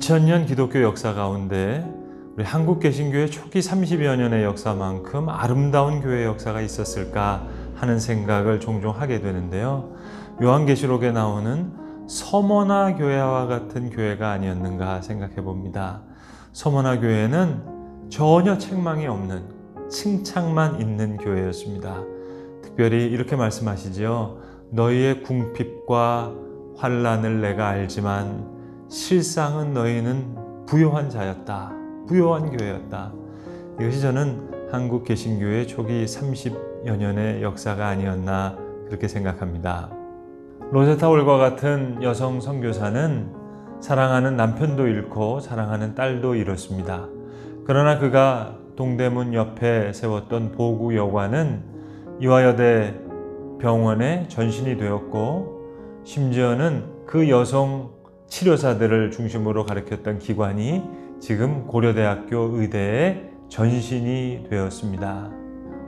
2000년 기독교 역사 가운데 우리 한국 개신교의 초기 30여 년의 역사만큼 아름다운 교회 역사가 있었을까 하는 생각을 종종 하게 되는데요. 요한계시록에 나오는 서머나 교회와 같은 교회가 아니었는가 생각해 봅니다. 서머나 교회는 전혀 책망이 없는 칭찬만 있는 교회였습니다. 특별히 이렇게 말씀하시죠. 너희의 궁핍과 환난을 내가 알지만 실상은 너희는 부요한 자였다. 부요한 교회였다. 이것이 저는 한국 개신교의 초기 30여 년의 역사가 아니었나 그렇게 생각합니다. 로제타 홀과 같은 여성 선교사는 사랑하는 남편도 잃고 사랑하는 딸도 잃었습니다. 그러나 그가 동대문 옆에 세웠던 보구 여관은 이화여대 병원의 전신이 되었고, 심지어는 그 여성 치료사들을 중심으로 가르쳤던 기관이 지금 고려대학교 의대의 전신이 되었습니다.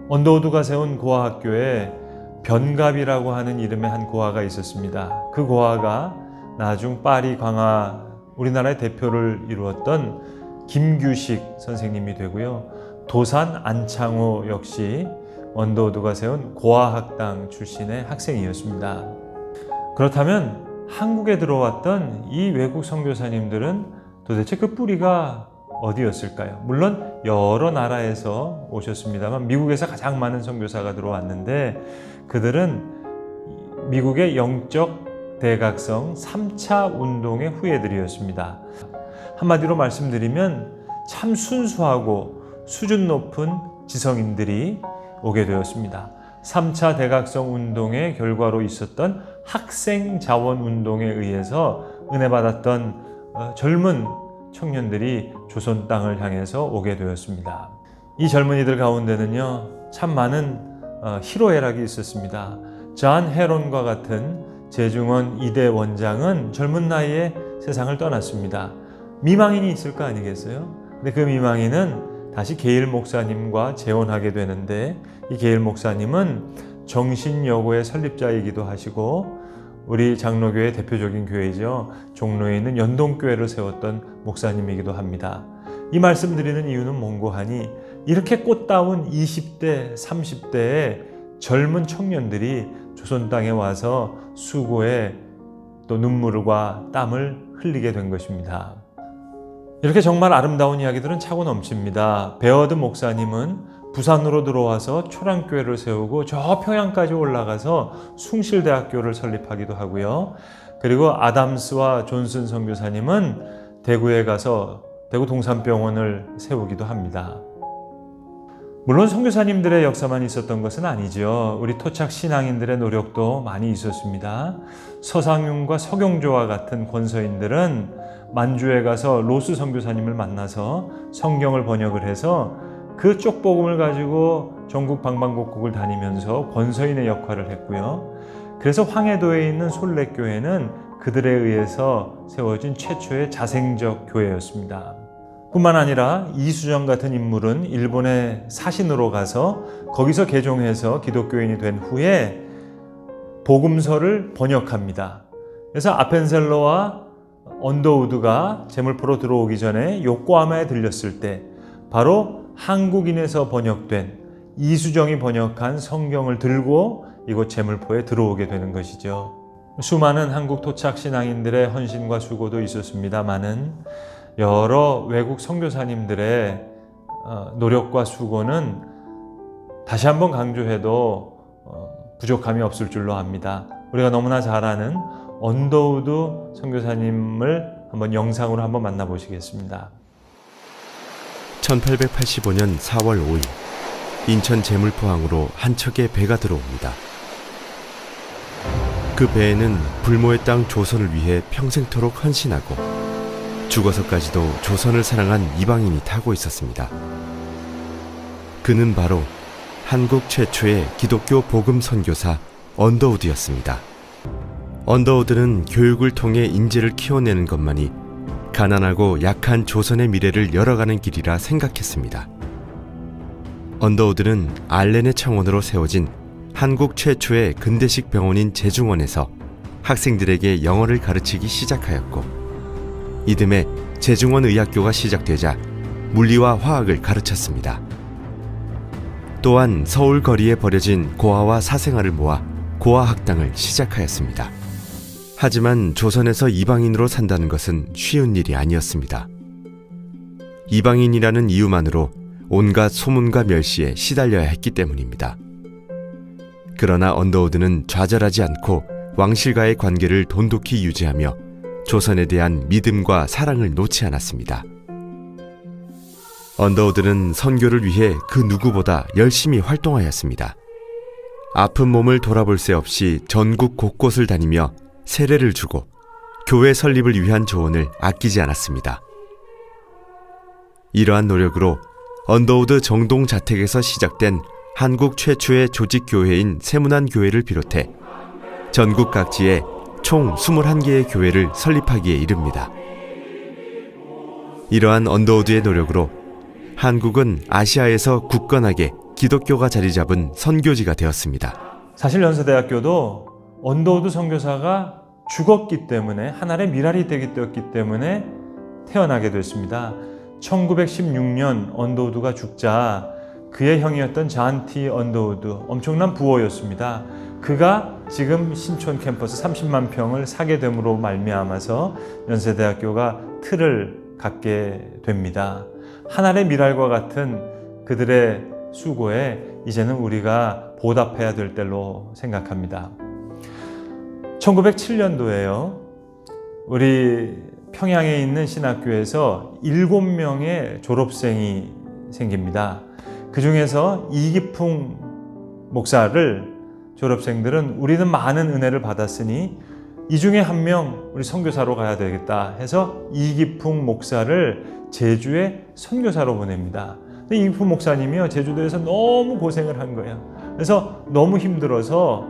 언더우드가 세운 고아학교에 변갑이라고 하는 이름의 한 고아가 있었습니다. 그 고아가 나중 파리 광화 우리나라의 대표를 이루었던 김규식 선생님이 되고요. 도산 안창호 역시 언더우드가 세운 고아학당 출신의 학생이었습니다. 그렇다면 한국에 들어왔던 이 외국 선교사님들은 도대체 그 뿌리가 어디였을까요? 물론 여러 나라에서 오셨습니다만 미국에서 가장 많은 선교사가 들어왔는데 그들은 미국의 영적 대각성 3차 운동의 후예들이었습니다. 한마디로 말씀드리면 참 순수하고 수준 높은 지성인들이 오게 되었습니다. 3차 대각성 운동의 결과로 있었던 학생 자원 운동에 의해서 은혜 받았던 젊은 청년들이 조선 땅을 향해서 오게 되었습니다. 이 젊은이들 가운데는요, 참 많은 희로애락이 있었습니다. 존 헤론과 같은 재중원 2대 원장은 젊은 나이에 세상을 떠났습니다. 미망인이 있을 거 아니겠어요? 근데 그 미망인은 다시 게일 목사님과 재혼하게 되는데, 이 게일 목사님은 정신여고의 설립자이기도 하시고 우리 장로교의 대표적인 교회죠. 종로에 있는 연동교회를 세웠던 목사님이기도 합니다. 이 말씀드리는 이유는 뭔고 하니 이렇게 꽃다운 20대, 30대의 젊은 청년들이 조선 땅에 와서 수고에 또 눈물과 땀을 흘리게 된 것입니다. 이렇게 정말 아름다운 이야기들은 차고 넘칩니다. 베어드 목사님은 부산으로 들어와서 초량교회를 세우고 저 평양까지 올라가서 숭실대학교를 설립하기도 하고요. 그리고 아담스와 존슨 선교사님은 대구에 가서 대구 동산병원을 세우기도 합니다. 물론 선교사님들의 역사만 있었던 것은 아니죠. 우리 토착 신앙인들의 노력도 많이 있었습니다. 서상윤과 서경조와 같은 권서인들은 만주에 가서 로스 선교사님을 만나서 성경을 번역을 해서 그 쪽복음을 가지고 전국 방방곡곡을 다니면서 권서인의 역할을 했고요. 그래서 황해도에 있는 솔레교회는 그들에 의해서 세워진 최초의 자생적 교회였습니다. 뿐만 아니라 이수정 같은 인물은 일본의 사신으로 가서 거기서 개종해서 기독교인이 된 후에 복음서를 번역합니다. 그래서 아펜셀러와 언더우드가 제물포로 들어오기 전에 요코하마에 들렸을 때 바로 한국인에서 번역된 이수정이 번역한 성경을 들고 이곳 제물포에 들어오게 되는 것이죠. 수많은 한국 토착 신앙인들의 헌신과 수고도 있었습니다마는 여러 외국 선교사님들의 노력과 수고는 다시 한번 강조해도 부족함이 없을 줄로 압니다. 우리가 너무나 잘 아는 언더우드 선교사님을 한번 영상으로 한번 만나보시겠습니다. 1885년 4월 5일 인천 제물포항으로 한 척의 배가 들어옵니다. 그 배에는 불모의 땅 조선을 위해 평생토록 헌신하고 죽어서까지도 조선을 사랑한 이방인이 타고 있었습니다. 그는 바로 한국 최초의 기독교 복음 선교사 언더우드였습니다. 언더우드는 교육을 통해 인재를 키워내는 것만이 가난하고 약한 조선의 미래를 열어가는 길이라 생각했습니다. 언더우드는 알렌의 청원으로 세워진 한국 최초의 근대식 병원인 제중원에서 학생들에게 영어를 가르치기 시작하였고, 이듬해 재중원 의학교가 시작되자 물리와 화학을 가르쳤습니다. 또한 서울 거리에 버려진 고아와 사생아를 모아 고아학당을 시작하였습니다. 하지만 조선에서 이방인으로 산다는 것은 쉬운 일이 아니었습니다. 이방인이라는 이유만으로 온갖 소문과 멸시에 시달려야 했기 때문입니다. 그러나 언더우드는 좌절하지 않고 왕실과의 관계를 돈독히 유지하며 조선에 대한 믿음과 사랑을 놓지 않았습니다. 언더우드는 선교를 위해 그 누구보다 열심히 활동하였습니다. 아픈 몸을 돌아볼 새 없이 전국 곳곳을 다니며 세례를 주고 교회 설립을 위한 조언을 아끼지 않았습니다. 이러한 노력으로 언더우드 정동 자택에서 시작된 한국 최초의 조직교회인 세문안교회를 비롯해 전국 각지에 총 21개의 교회를 설립하기에 이릅니다. 이러한 언더우드의 노력으로 한국은 아시아에서 굳건하게 기독교가 자리 잡은 선교지가 되었습니다. 사실 연세대학교도 언더우드 선교사가 죽었기 때문에 하나의 미랄이 되었기 때문에 태어나게 됐습니다. 1916년 언더우드가 죽자 그의 형이었던 잔 T. 언더우드, 엄청난 부호였습니다. 그가 지금 신촌 캠퍼스 30만 평을 사게 됨으로 말미암아서 연세대학교가 틀을 갖게 됩니다. 하늘의 미랄과 같은 그들의 수고에 이제는 우리가 보답해야 될 때로 생각합니다. 1907년도에요. 우리 평양에 있는 신학교에서 7명의 졸업생이 생깁니다. 그 중에서 이기풍 목사를 졸업생들은 우리는 많은 은혜를 받았으니 이 중에 한 명 우리 선교사로 가야 되겠다 해서 이기풍 목사를 제주에 선교사로 보냅니다. 근데 이기풍 목사님이요, 제주도에서 너무 고생을 한 거예요. 그래서 너무 힘들어서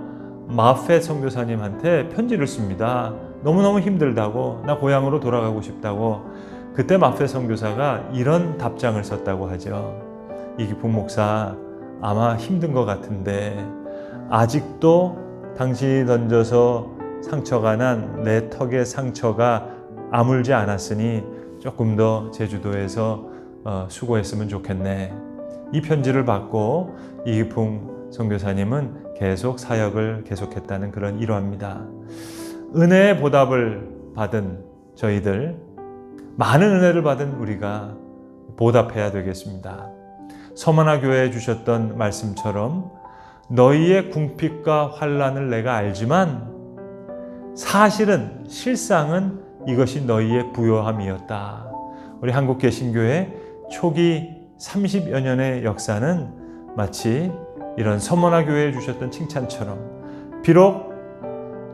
마페 선교사님한테 편지를 씁니다. 너무너무 힘들다고, 나 고향으로 돌아가고 싶다고. 그때 마페 선교사가 이런 답장을 썼다고 하죠. 이기풍 목사, 아마 힘든 것 같은데 아직도 당신이 던져서 상처가 난 내 턱의 상처가 아물지 않았으니 조금 더 제주도에서 수고했으면 좋겠네. 이 편지를 받고 이기풍 선교사님은 계속 사역을 계속했다는 그런 일화입니다. 은혜의 보답을 받은 저희들, 많은 은혜를 받은 우리가 보답해야 되겠습니다. 서머나 교회에 주셨던 말씀처럼 너희의 궁핍과 환난을 내가 알지만 사실은 실상은 이것이 너희의 부요함이었다. 우리 한국개신교회 초기 30여 년의 역사는 마치 이런 서머나 교회에 주셨던 칭찬처럼 비록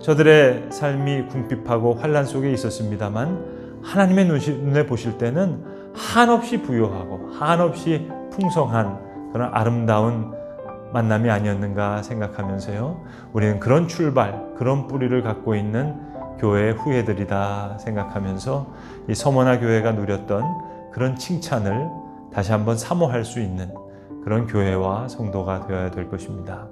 저들의 삶이 궁핍하고 환난 속에 있었습니다만 하나님의 눈에 보실 때는 한없이 부요하고 한없이 풍성한 그런 아름다운 만남이 아니었는가 생각하면서요, 우리는 그런 출발, 그런 뿌리를 갖고 있는 교회의 후예들이다 생각하면서 이 서머나 교회가 누렸던 그런 칭찬을 다시 한번 사모할 수 있는 그런 교회와 성도가 되어야 될 것입니다.